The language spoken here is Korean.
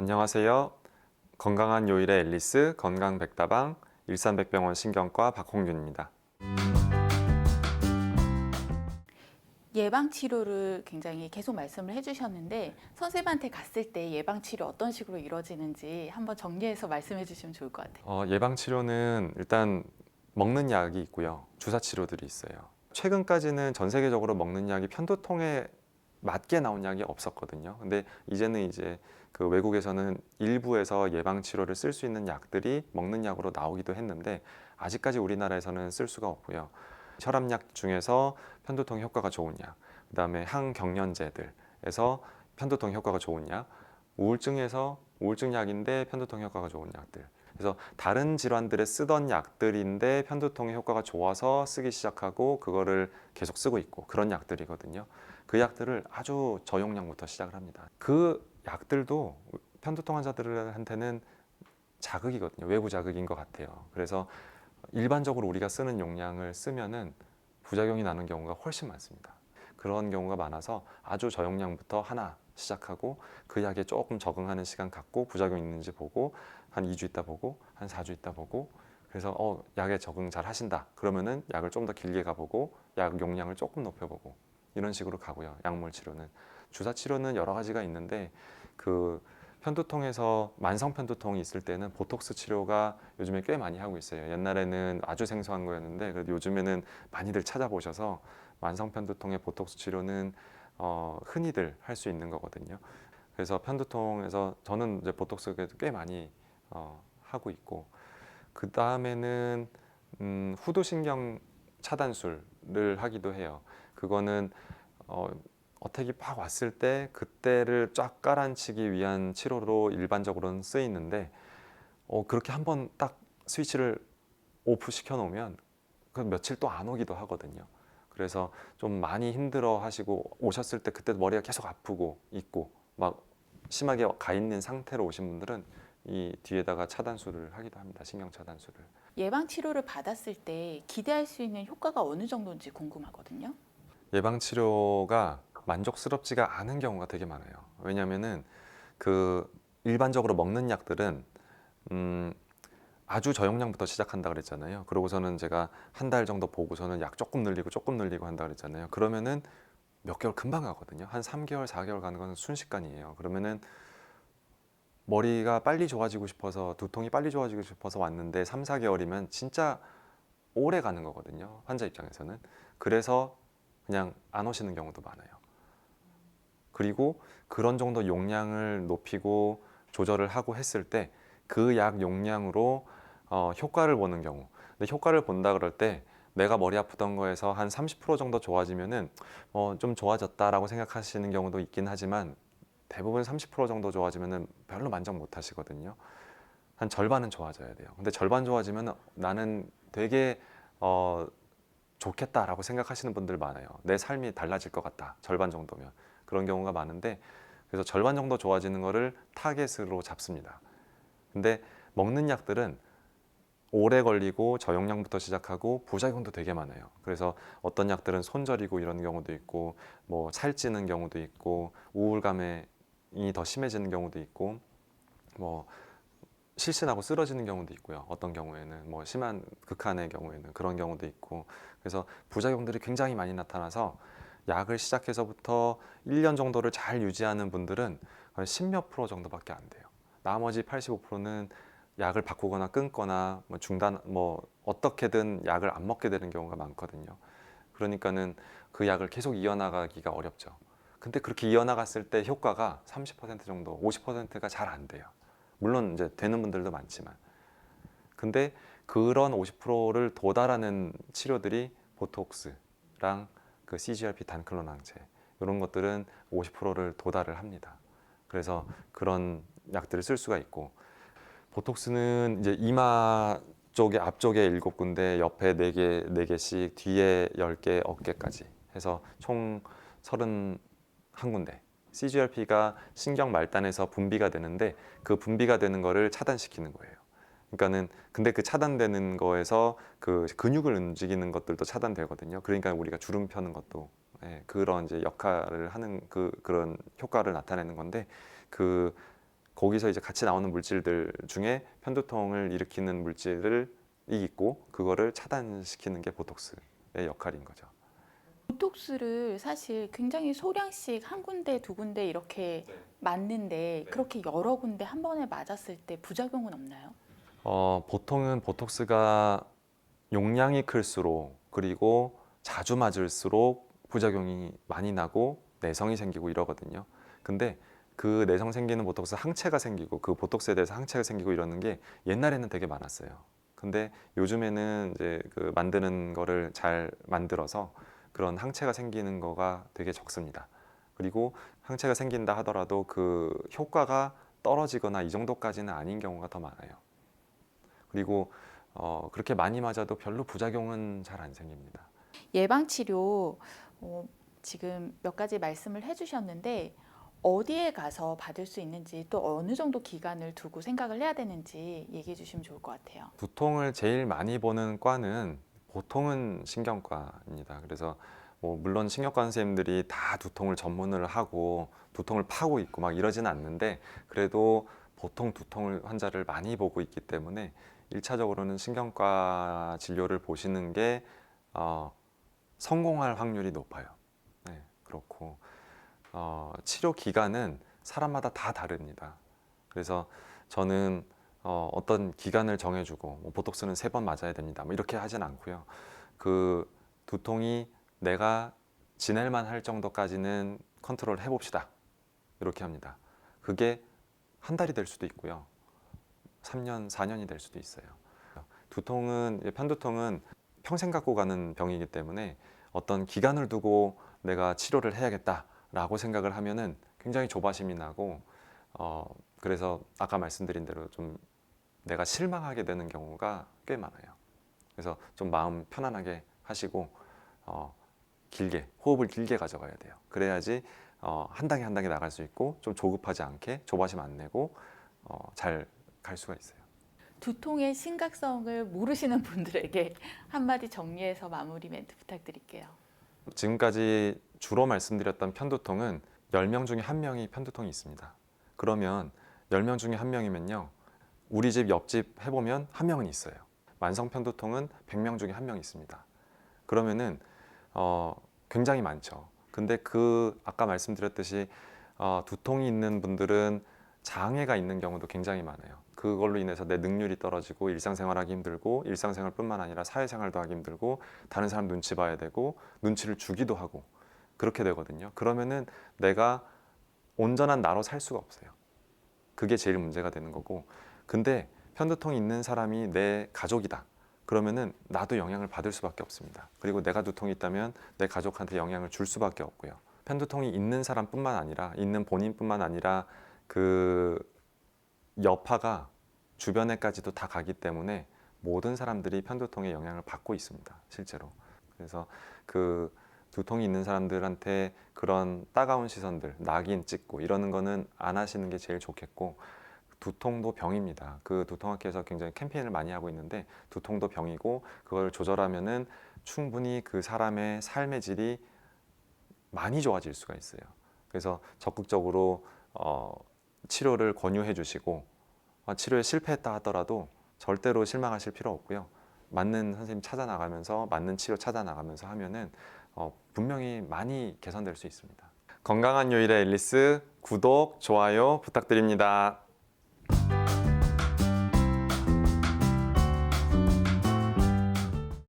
안녕하세요. 건강한 요일의 앨리스 건강백다방 일산백병원 신경과 박홍균입니다. 예방치료를 굉장히 계속 말씀을 해주셨는데 선생님한테 갔을 때 예방치료 어떤 식으로 이루어지는지 한번 정리해서 말씀해 주시면 좋을 것 같아요. 예방치료는 일단 먹는 약이 있고요. 주사치료들이 있어요. 최근까지는 전 세계적으로 먹는 약이 편두통에 맞게 나온 약이 없었거든요. 근데 이제는 이제 그 외국에서는 일부에서 예방치료를 쓸 수 있는 약들이 먹는 약으로 나오기도 했는데 아직까지 우리나라에서는 쓸 수가 없고요. 혈압약 중에서 편두통 효과가 좋은 약, 그다음에 항경련제들에서 편두통 효과가 좋은 약, 우울증에서 우울증 약인데 편두통 효과가 좋은 약들. 그래서 다른 질환들에 쓰던 약들인데 편두통의 효과가 좋아서 쓰기 시작하고 그거를 계속 쓰고 있고 그런 약들이거든요. 그 약들을 아주 저용량부터 시작을 합니다. 그 약들도 편두통 환자들한테는 자극이거든요. 외부 자극인 것 같아요. 그래서 일반적으로 우리가 쓰는 용량을 쓰면은 부작용이 나는 경우가 훨씬 많습니다. 그런 경우가 많아서 아주 저용량부터 하나 시작하고 그 약에 조금 적응하는 시간 갖고 부작용 있는지 보고 한 2주 있다 보고 한 4주 있다 보고 그래서 약에 적응 잘 하신다 그러면은 약을 좀 더 길게 가보고 약 용량을 조금 높여보고 이런 식으로 가고요. 약물 치료는 주사 치료는 여러 가지가 있는데 그 편두통에서 만성 편두통이 있을 때는 보톡스 치료가 요즘에 꽤 많이 하고 있어요. 옛날에는 아주 생소한 거였는데 그래도 요즘에는 많이들 찾아보셔서 만성 편두통의 보톡스 치료는 흔히들 할 수 있는 거거든요. 그래서 편두통에서 저는 이제 보톡스 꽤 많이 하고 있고 그 다음에는 후두신경 차단술을 하기도 해요. 그거는 어택이 팍 왔을 때 그때를 쫙 깔아앉히기 위한 치료로 일반적으로는 쓰이는데 그렇게 한번 딱 스위치를 오프 시켜 놓으면 그 며칠 또 안 오기도 하거든요. 그래서 좀 많이 힘들어 하시고 오셨을 때 그때 머리가 계속 아프고 있고 막 심하게 가 있는 상태로 오신 분들은 이 뒤에다가 차단술을 하기도 합니다. 신경 차단술을. 예방치료를 받았을 때 기대할 수 있는 효과가 어느 정도인지 궁금하거든요. 예방 치료가 만족스럽지가 않은 경우가 되게 많아요. 왜냐면은 그 일반적으로 먹는 약들은 아주 저용량부터 시작한다 그랬잖아요. 그러고서는 제가 한 달 정도 보고서는 약 조금 늘리고 한다 그랬잖아요. 그러면은 몇 개월 금방 가거든요. 한 3개월, 4개월 가는 건 순식간이에요. 그러면은 머리가 빨리 좋아지고 싶어서 두통이 빨리 좋아지고 싶어서 왔는데 3, 4개월이면 진짜 오래 가는 거거든요. 환자 입장에서는. 그래서 그냥 안 오시는 경우도 많아요. 그리고 그런 정도 용량을 높이고 조절을 하고 했을 때 그 약 용량으로 효과를 보는 경우. 근데 효과를 본다 그럴 때 내가 머리 아프던 거에서 한 30% 정도 좋아지면은 좀 좋아졌다라고 생각하시는 경우도 있긴 하지만 대부분 30% 정도 좋아지면은 별로 만족 못 하시거든요. 한 절반은 좋아져야 돼요. 근데 절반 좋아지면 나는 되게 좋겠다라고 생각하시는 분들 많아요. 내 삶이 달라질 것 같다. 절반 정도면. 그런 경우가 많은데 그래서 절반 정도 좋아지는 거를 타겟으로 잡습니다. 근데 먹는 약들은 오래 걸리고 저용량부터 시작하고 부작용도 되게 많아요. 그래서 어떤 약들은 손저리고 이런 경우도 있고 뭐 살찌는 경우도 있고 우울감이 더 심해지는 경우도 있고 뭐 실신하고 쓰러지는 경우도 있고요. 어떤 경우에는 뭐 심한 극한의 경우에는 그런 경우도 있고 그래서 부작용들이 굉장히 많이 나타나서 약을 시작해서부터 1년 정도를 잘 유지하는 분들은 한 10몇 프로 정도밖에 안 돼요. 나머지 85%는 약을 바꾸거나 끊거나 뭐 중단 뭐 어떻게든 약을 안 먹게 되는 경우가 많거든요. 그러니까는 그 약을 계속 이어나가기가 어렵죠. 근데 그렇게 이어나갔을 때 효과가 30% 정도, 50%가 잘 안 돼요. 물론 이제 되는 분들도 많지만. 근데 그런 50%를 도달하는 치료들이 보톡스랑 그 CGRP 단클론항체 이런 것들은 50%를 도달을 합니다. 그래서 그런 약들을 쓸 수가 있고 보톡스는 이제 이마 쪽에 앞쪽에 7군데, 옆에 4개, 4개씩, 뒤에 10개, 어깨까지 해서 총 31군데. CGRP가 신경 말단에서 분비가 되는데 그 분비가 되는 거를 차단시키는 거예요. 그러니까는 근데 그 차단되는 거에서 그 근육을 움직이는 것들도 차단되거든요. 그러니까 우리가 주름 펴는 것도 그런 이제 역할을 하는 그런 효과를 나타내는 건데 그 거기서 이제 같이 나오는 물질들 중에 편두통을 일으키는 물질을 있고 그거를 차단시키는 게 보톡스의 역할인 거죠. 보톡스를 사실 굉장히 소량씩 한 군데 두 군데 이렇게 맞는데 그렇게 여러 군데 한 번에 맞았을 때 부작용은 없나요? 보통은 보톡스가 용량이 클수록 그리고 자주 맞을수록 부작용이 많이 나고 내성이 생기고 이러거든요. 근데 그 내성 생기는 보톡스 항체가 생기고 그 보톡스에 대해서 항체가 생기고 이러는 게 옛날에는 되게 많았어요. 근데 요즘에는 이제 그 만드는 거를 잘 만들어서 그런 항체가 생기는 거가 되게 적습니다. 그리고 항체가 생긴다 하더라도 그 효과가 떨어지거나 이 정도까지는 아닌 경우가 더 많아요. 그리고 그렇게 많이 맞아도 별로 부작용은 잘 안 생깁니다. 예방 치료 지금 몇 가지 말씀을 해주셨는데 어디에 가서 받을 수 있는지 또 어느 정도 기간을 두고 생각을 해야 되는지 얘기해 주시면 좋을 것 같아요. 두통을 제일 많이 보는 과는 보통은 신경과입니다. 그래서 뭐 물론 신경과 선생님들이 다 두통을 전문을 하고 두통을 파고 있고 막 이러지는 않는데 그래도 보통 두통을 환자를 많이 보고 있기 때문에 1차적으로는 신경과 진료를 보시는 게 성공할 확률이 높아요. 네, 그렇고 치료 기간은 사람마다 다 다릅니다. 그래서 저는 어떤 기간을 정해주고 뭐 보톡스는 3번 맞아야 됩니다. 뭐 이렇게 하진 않고요. 그 두통이 내가 지낼만 할 정도까지는 컨트롤 해봅시다. 이렇게 합니다. 그게 한 달이 될 수도 있고요. 3년, 4년이 될 수도 있어요. 두통은 편두통은 평생 갖고 가는 병이기 때문에 어떤 기간을 두고 내가 치료를 해야겠다라고 생각을 하면은 굉장히 조바심이 나고 그래서 아까 말씀드린 대로 좀 내가 실망하게 되는 경우가 꽤 많아요. 그래서 좀 마음 편안하게 하시고 길게 호흡을 길게 가져가야 돼요. 그래야지 한 단계 한 단계 나갈 수 있고 좀 조급하지 않게 조바심 안 내고 잘 갈 수가 있어요. 두통의 심각성을 모르시는 분들에게 한마디 정리해서 마무리 멘트 부탁드릴게요. 지금까지 주로 말씀드렸던 편두통은 10명 중에 1명이 편두통이 있습니다. 그러면 10명 중에 1명이면요. 우리 집 옆집 해보면 1명은 있어요. 만성 편두통은 100명 중에 1명 있습니다. 그러면은 굉장히 많죠. 근데 그 아까 말씀드렸듯이 두통이 있는 분들은 장애가 있는 경우도 굉장히 많아요. 그걸로 인해서 내 능률이 떨어지고 일상생활하기 힘들고 일상생활뿐만 아니라 사회생활도 하기 힘들고 다른 사람 눈치 봐야 되고 눈치를 주기도 하고 그렇게 되거든요. 그러면은 내가 온전한 나로 살 수가 없어요. 그게 제일 문제가 되는 거고. 근데 편두통이 있는 사람이 내 가족이다. 그러면은 나도 영향을 받을 수밖에 없습니다. 그리고 내가 두통이 있다면 내 가족한테 영향을 줄 수밖에 없고요. 편두통이 있는 사람뿐만 아니라 있는 본인뿐만 아니라 그 여파가 주변에까지도 다 가기 때문에 모든 사람들이 편두통의 영향을 받고 있습니다. 실제로. 그래서 그 두통이 있는 사람들한테 그런 따가운 시선들, 낙인 찍고 이러는 거는 안 하시는 게 제일 좋겠고 두통도 병입니다. 그 두통학회에서 굉장히 캠페인을 많이 하고 있는데 두통도 병이고 그걸 조절하면은 충분히 그 사람의 삶의 질이 많이 좋아질 수가 있어요. 그래서 적극적으로 치료를 권유해 주시고 치료에 실패했다 하더라도 절대로 실망하실 필요 없고요. 맞는 선생님 찾아 나가면서 맞는 치료 찾아 나가면서 하면은 분명히 많이 개선될 수 있습니다. 건강한 요일의 앨리스 구독, 좋아요 부탁드립니다.